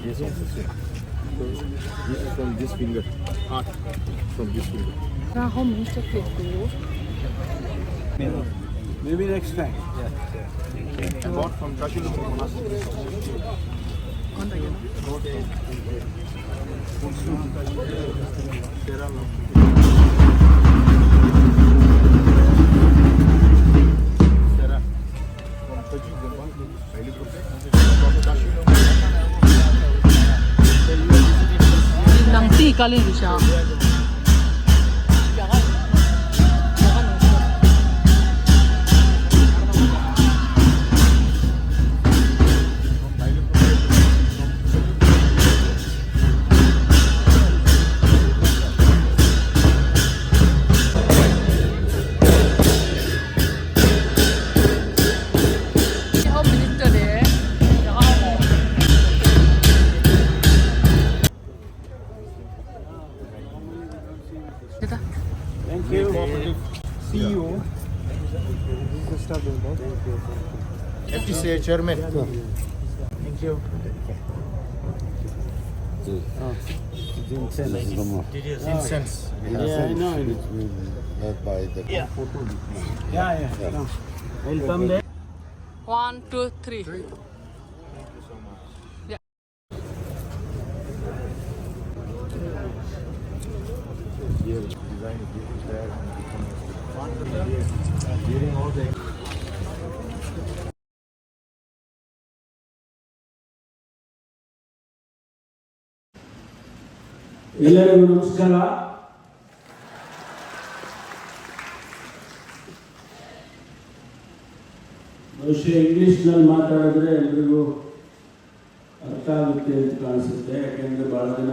Yes, also. So this is from this finger. From this finger. How many chocolate do you? Maybe next time. I bought from Kashilu. Nang ti kalin siya. Thank you. See you. FTCA chairman. Thank you. Incense. Yeah, I know. By the Yeah. No. Welcome there. 1, 2, 3. During all the ಎಲ್ಲರಿಗೂ ನಮಸ್ಕಾರ. ಬಹುಶಃ ಇಂಗ್ಲೀಷ್ನಲ್ಲಿ ಮಾತಾಡಿದ್ರೆ ಎಲ್ರಿಗೂ ಅರ್ಥ ಆಗುತ್ತೆ ಅಂತ ಕಾಣಿಸುತ್ತೆ. ಯಾಕೆಂದರೆ ಭಾಳ ಜನ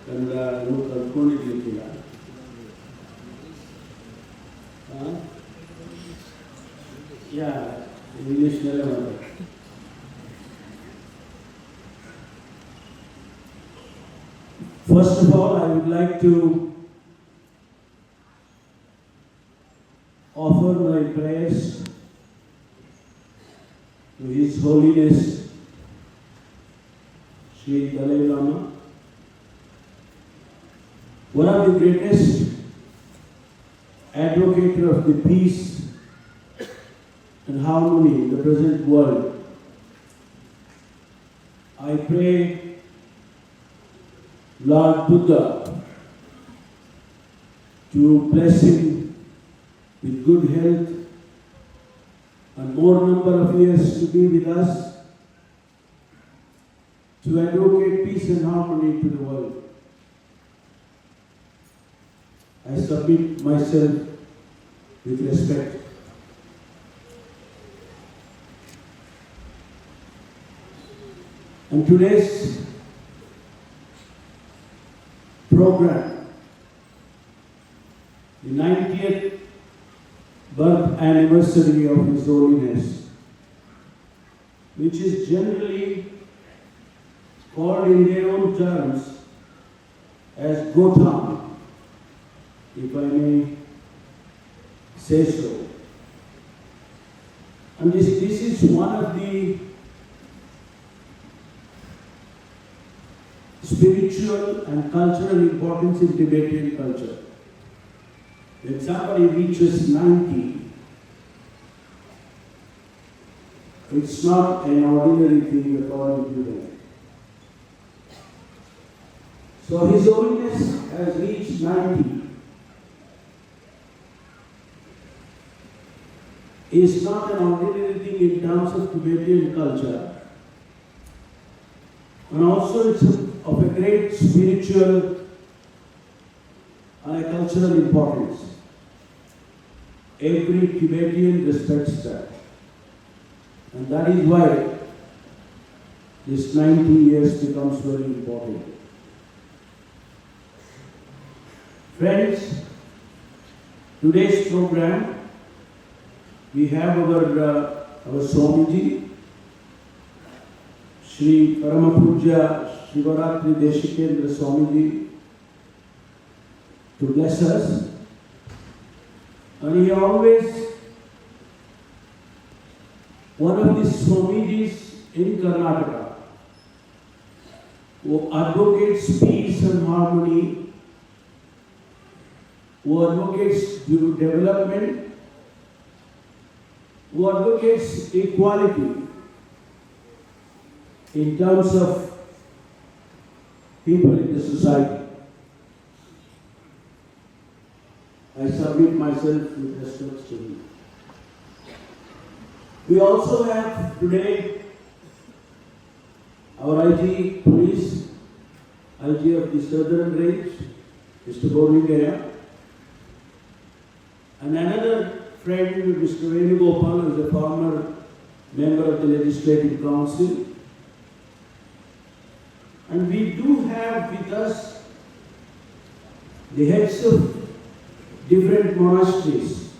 ಕನ್ನಡ ಇನ್ನೂ ಕಲ್ತ್ಕೊಂಡಿರ್ಲಿಕ್ಕಿಲ್ಲ. ಯಾ ಇಂಗ್ಲೀಷ್ನಲ್ಲೇ ಮಾತಾಡಿ. First of all, I would like to offer my prayers to His Holiness Sri Dalai Lama, one of the greatest advocates of the peace and harmony in the present world. I pray Lord Buddha to bless him with good health and more number of years to be with us to advocate peace and harmony to the world. I submit myself with respect. And today's program, the 90th birth anniversary of His Holiness, which is generally called in their own terms as Gotham, if I may say so. And this is one of the spiritual and cultural importance in Tibetan culture. When somebody reaches 90, it's not an ordinary thing according to them. So His Holiness has reached 90. It's not an ordinary thing in terms of Tibetan culture. And also it's of a great spiritual and a cultural importance. Every Tibetan respects that. And that is why this 90 years becomes very important. Friends, today's program, we have our Swamiji, Sri Parameshwara Shivaratri Deshikendra Swamiji to bless us. And he always, one of the Swamijis in Karnataka, who advocates peace and harmony, who advocates development, who advocates equality in terms of people in the society. I submit myself with respect to him. We also have today our IG Police, IG of the Southern Range, Mr. Borigaya, and another friend, Mr. Venugopal, who is a former member of the Legislative Council. And we do have with us the heads of different monasteries,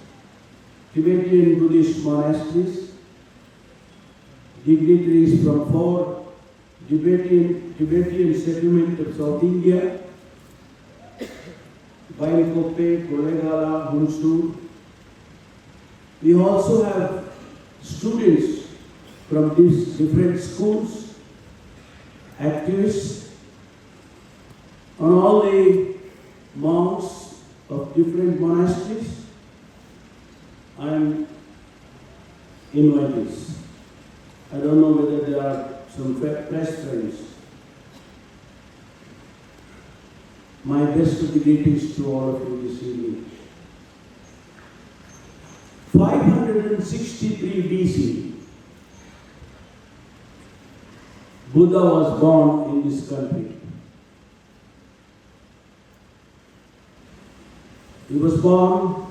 Tibetan Buddhist monasteries, dignitaries from 4 Tibetan settlement of South India, Bailkope, Kollegala, Mysuru. We also have students from these different schools, activists, and all the monks of different monasteries and invitees. I don't know whether there are some press friends. My best of the greetings to all of you this evening. 563 BC, Buddha was born in this country. He was born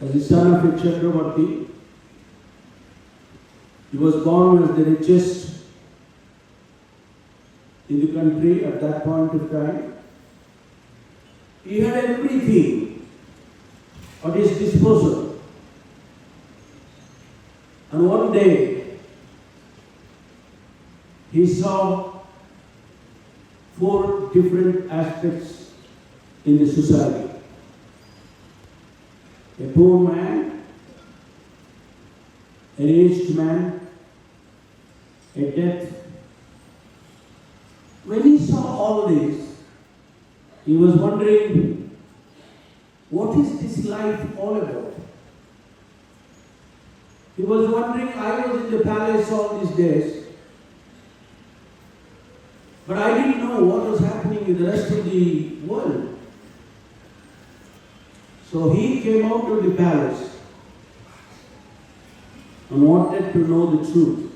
as the son of a Chakravarti. He was born as the richest in the country at that point of time. He had everything at his disposal. And one day, he saw 4 different aspects in the society. A poor man, an aged man, a death. When he saw all this, he was wondering, what is this life all about? He was wondering, I was in the palace all these days, but I didn't know what was happening in the rest of the world. So he came out of the palace and wanted to know the truth.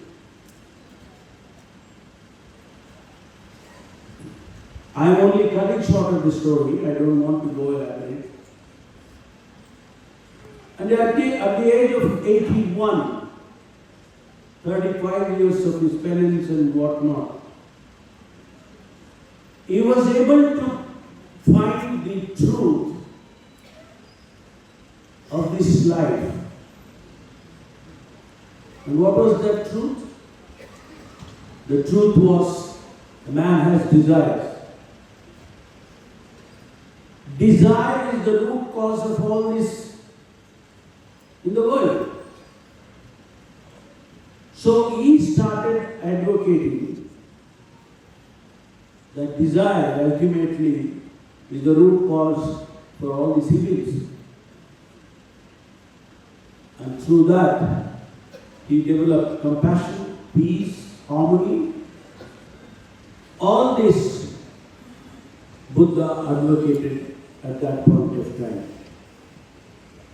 I am only cutting short of the story. I don't want to go elaborate. And at the age of 81, 35 years of his penance and whatnot, he was able to find the truth of this life. And what was that truth? The truth was, a man has desires. Desire is the root cause of all this in the world. So he started advocating that desire ultimately is the root cause for all these evils. And through that, he developed compassion, peace, harmony. All this Buddha advocated at that point of time.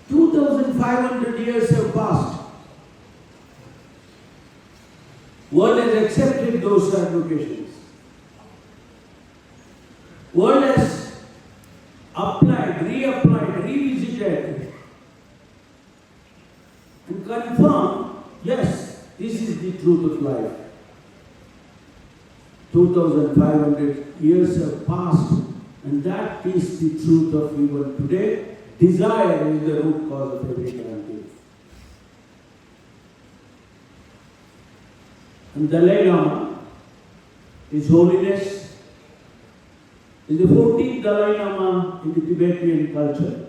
2,500 years have passed. World has accepted those advocations. World has applied, reapplied, revisited, and confirmed, yes, this is the truth of life. 2,500 years have passed, and that is the truth of even today. Desire is the root cause of every calamity. And Dalai Lama His Holiness is the 14th Dalai Lama in the Tibetan culture.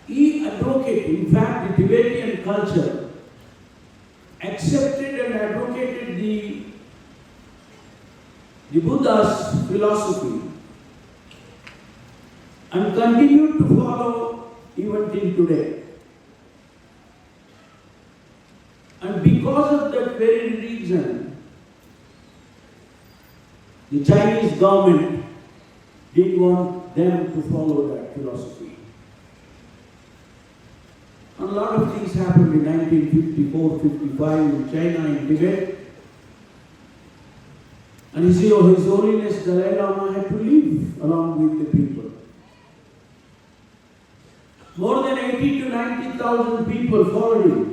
He advocated, in fact, the Tibetan culture accepted and advocated the Buddha's philosophy and continued to follow even till today. And because of that very reason, the Chinese government didn't want them to follow that philosophy. And a lot of things happened in 1954-55 in China, in Tibet. And His Holiness Dalai Lama had to leave along with the people. More than 80 to 90,000 people followed him.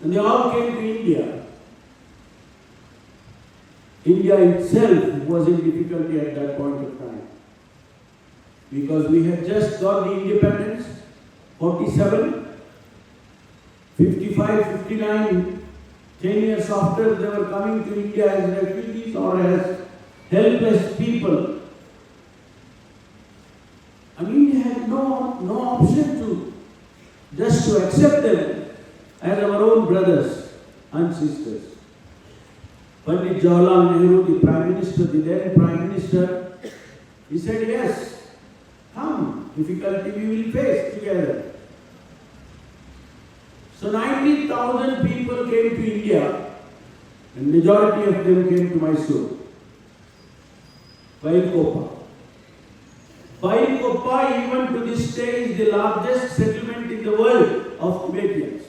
And they all came to India. India itself was in difficulty at that point of time. Because we had just got the independence, 47, 55, 59, 10 years after they were coming to India as refugees or as helpless people. And India had no option to just to accept them as our own brothers and sisters. Pandit Jawaharlal Nehru, the Prime Minister, the then Prime Minister, he said, yes, come, difficulty we will face together. So 90,000 people came to India and majority of them came to Mysuru. Bailkopa even to this day is the largest settlement in the world of Tibetans.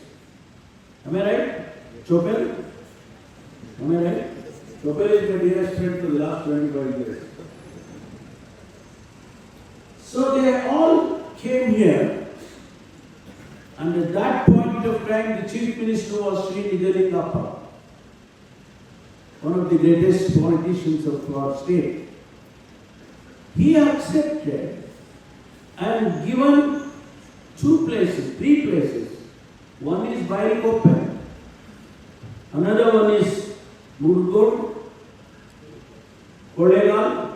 Am I right? Chopel? Am I right? Chopel is the dearest friend for the last 25 years. So they all came here, and at that point of time the Chief Minister was Sri Nijalingappa, one of the greatest politicians of our state. He accepted and given three places. One is Bailkopan, another one is Murgod, Kolegal,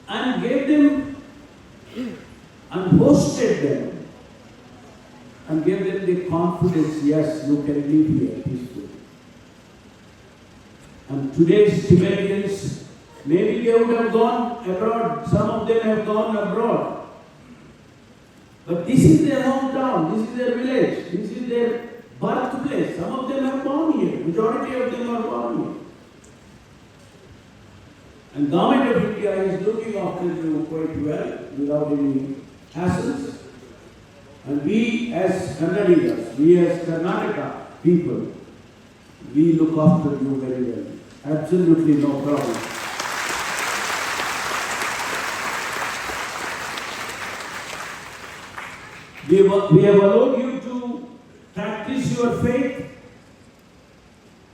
and gave them and hosted them and gave them the confidence, yes, you can live here peacefully. And today's Tibetans, maybe they would have gone abroad, some of them have gone abroad. But this is their hometown, this is their village, this is their birthplace. Some of them are born here, majority of them are born here. And Government of India is looking after you quite well, without any hassles. And we as Kannadigas, we as Karnataka people, we look after you very well. Absolutely no problem. We have allowed you to practice your faith.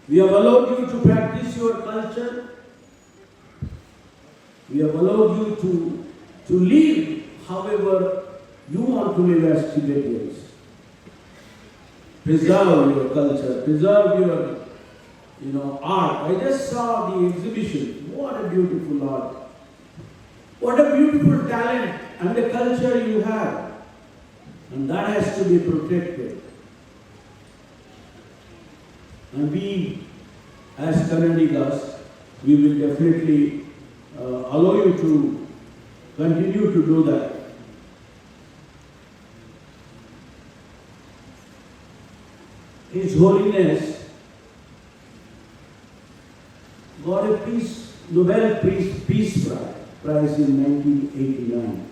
We have allowed you to practice your culture. We have allowed you to live however you want to live as Tibetans. Preserve your culture, preserve your art. I just saw the exhibition. What a beautiful art. What a beautiful talent and the culture you have. And that has to be protected. And we, as Kannadigas, we will definitely allow you to continue to do that. His Holiness got a Nobel Peace Prize in 1989.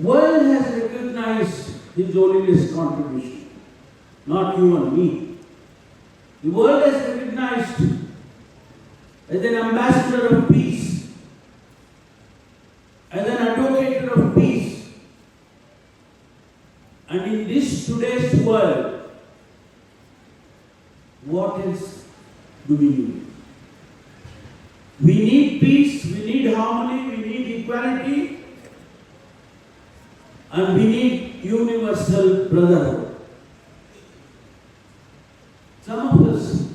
World has recognized His Holiness' contribution, not you and me. The world has recognized him as an ambassador of peace, as an advocate of peace. And in this today's world, what else do we need? We need peace, we need harmony, we need equality, and we need universal brotherhood. Some of us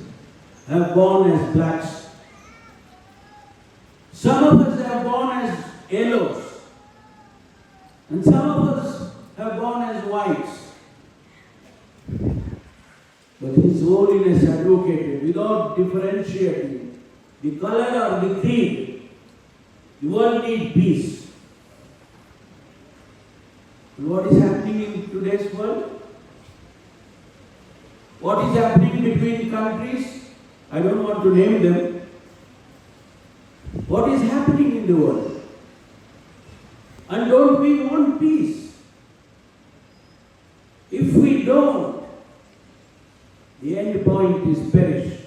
have born as blacks. Some of us have born as yellows. And some of us have born as whites. But His Holiness advocated without differentiating the color or the creed. The world needs peace. And what is happening in today's world? What is happening between countries? I don't want to name them. What is happening in the world? And don't we want peace? If we don't, the end point is perish.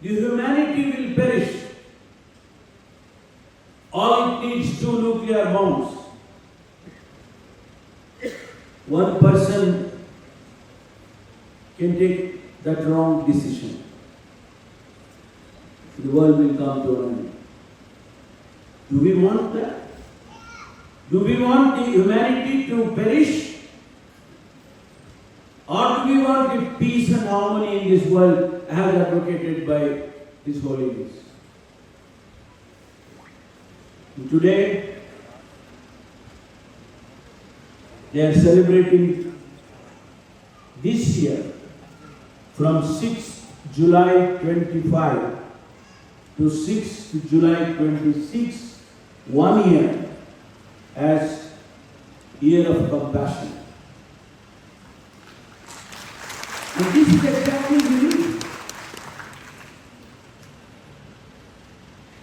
The humanity will perish. All it needs 2 nuclear bombs. One person can take that wrong decision. The world will come to an end. Do we want that? Do we want the humanity to perish? Or do we want the peace and harmony in this world as advocated by His Holiness? And today, they are celebrating this year from 6th July 25 to 6th July 26, 1 year as Year of Compassion. And this is exactly we need.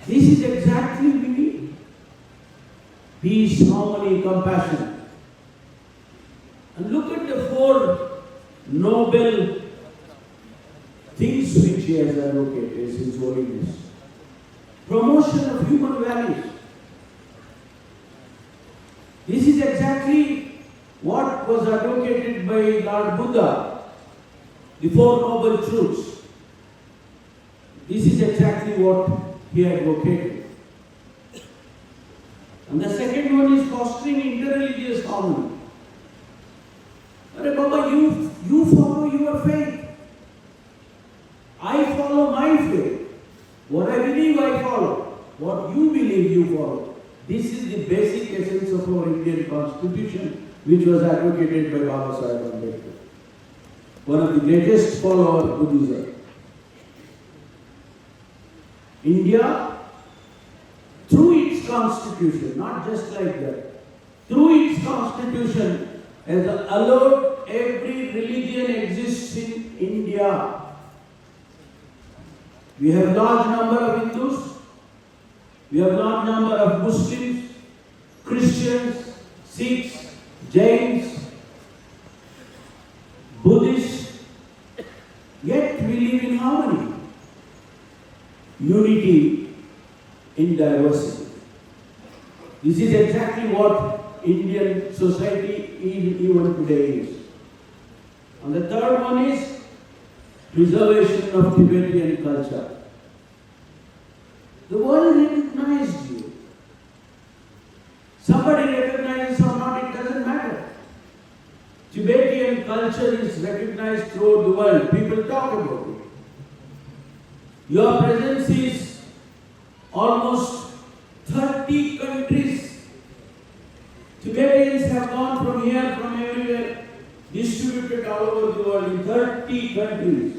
This is exactly we need. Peace, harmony, compassion. And look at the 4 noble things which He has advocated as His Holiness. Promotion of human values. This is exactly what was advocated by Lord Buddha, the 4 noble truths. This is exactly what he advocated. And the second one is fostering interreligious harmony. Arey Baba, you follow your faith. I follow my faith. What I believe, I follow. What you believe, you follow. This is the basic essence of our Indian Constitution, which was advocated by Baba Sahib Ambedkar, one of the greatest followers of Buddhism. India, through its constitution, not just like that, through its constitution, has allowed every religion exists in India. We have large number of Hindus, we have large number of Muslims, Christians, Sikhs, Jains, Buddhists, yet we live in harmony, unity in diversity. This is exactly what Indian society even today is. And the third one is preservation of Tibetan culture. The world recognized you. Somebody recognizes or not, it doesn't matter. Tibetan culture is recognized throughout the world. People talk about it. Your presence is almost 30 countries. Tibetans have gone from here, from everywhere, distributed all over the world in 30 countries.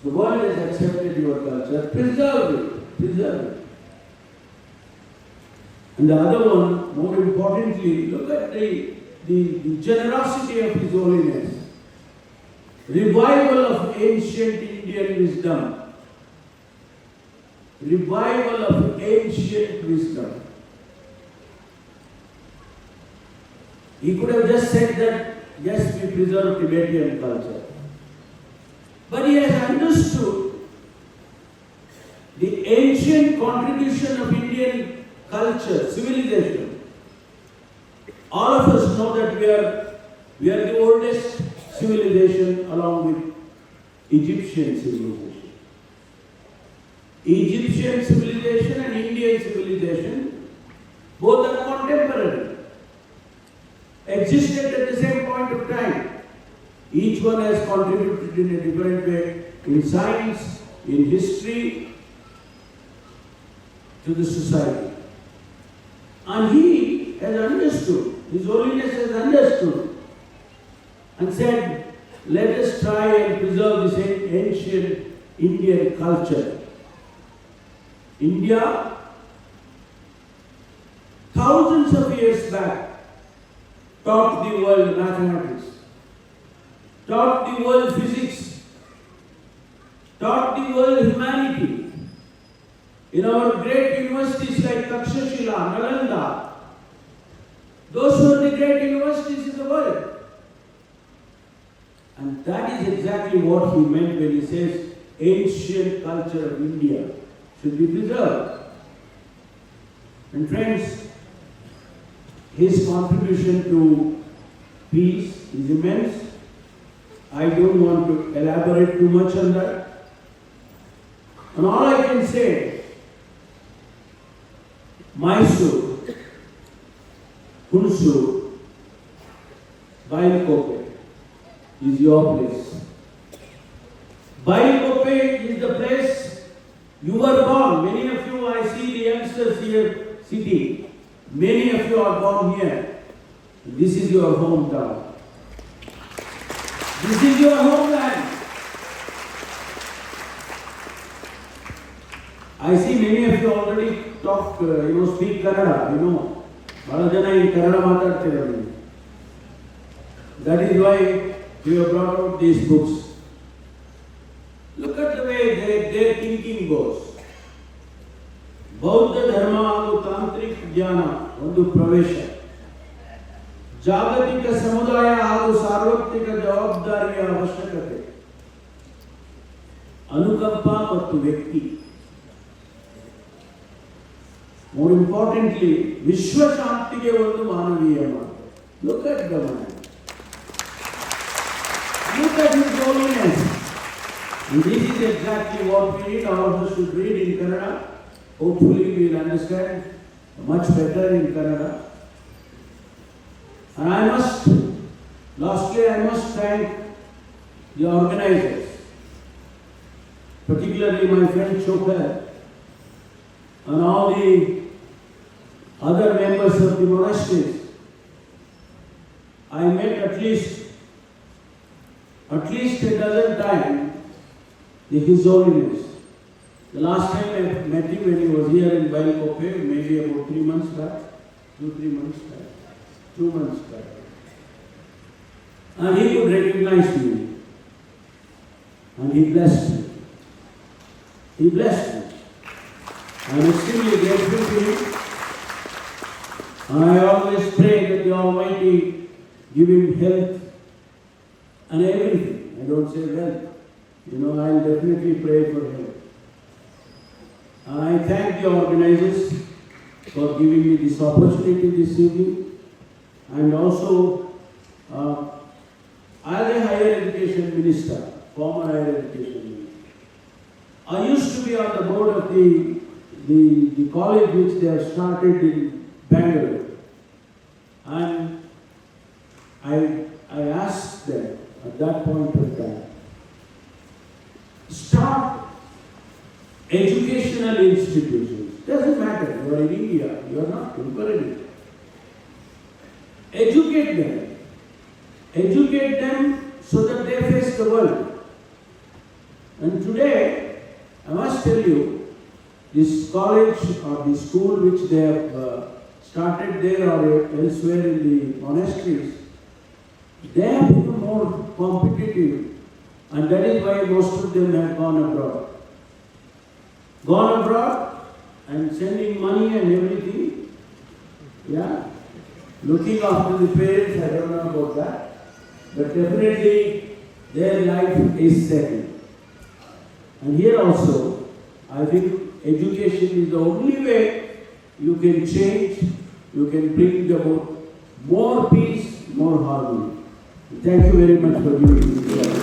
The world has accepted your culture. Preserve it. Preserve it. And the other one, more importantly, look at the generosity of His Holiness. Revival of ancient Indian wisdom. Revival of ancient wisdom. He could have just said that, yes, we preserve Tibetan culture. But he has understood the ancient contribution of Indian culture, civilization. All of us know that we are the oldest civilization along with Egyptian civilization. Egyptian civilization and Indian civilization, both are contemporary, existed at the same point of time. Each one has contributed in a different way in science, in history, to the society. And he has understood, His Holiness has understood and said, let us try and preserve this ancient Indian culture. India, thousands of years back, taught the world mathematics, taught the world physics, taught the world humanity. In our great universities like Takshashila, Nalanda, those were the great universities in the world. And that is exactly what he meant when he says ancient culture of India should be preserved. And friends, his contribution to peace is immense. I don't want to elaborate too much on that. And all I can say, Mysuru, Mysuru, Bailkope is your place. Bailkope is the place you were born. Many of you, I see the youngsters here sitting. Many of you are born here. This is your hometown. This is your homeland. I see many of you already talk, speak Kannada, Bala jana in Kannada matartira. That is why we have brought out these books. Look at the way their thinking goes. ಬೌದ್ಧ ಧರ್ಮ ಹಾಗೂ ತಾಂತ್ರಿಕ ಜ್ಞಾನ ಒಂದು ಪ್ರವೇಶ, ಜಾಗತಿಕ ಸಮುದಾಯ ಹಾಗೂ ಸಾರ್ವತ್ರಿಕ ಜವಾಬ್ದಾರಿಯ ಅವಶ್ಯಕತೆ, ಅನುಕಂಪ ಮತ್ತು ವ್ಯಕ್ತಿ, more importantly ವಿಶ್ವ ಶಾಂತಿಗೆ ಒಂದು ಮಾನವೀಯ ಮಾರ್ಗ. Look at the man. Look at his holiness. And this is exactly what we need. All of us should read in Kannada. Hopefully we will understand much better in Kannada. And lastly I must thank the organizers, particularly my friend Chopra and all the other members of the monasteries. I met at least a dozen times His Holiness. The last time I met him when he was here in Bailkope, maybe about 3 months back, 2 months back. And he could recognize me. And he blessed me. I am extremely grateful to him. And I always pray that the Almighty give him health and everything. I don't say wealth. I will definitely pray for him. I thank the organizers for giving me this opportunity this evening, and also as a higher education minister, former higher education minister, I used to be on the board of the college which they have started in Bangalore, and I asked them at that point of time, start educational institutions. Doesn't matter, you are in India, you are not encouraging. Educate them so that they face the world. And today, I must tell you, this college or the school which they have started there or elsewhere in the monasteries, they have become more competitive, and that is why most of them have gone abroad and sending money and everything, looking after the parents. I don't know about that, but definitely their life is settled. And here also, I think education is the only way you can change, you can bring about more peace, more harmony. Thank you very much for giving me this.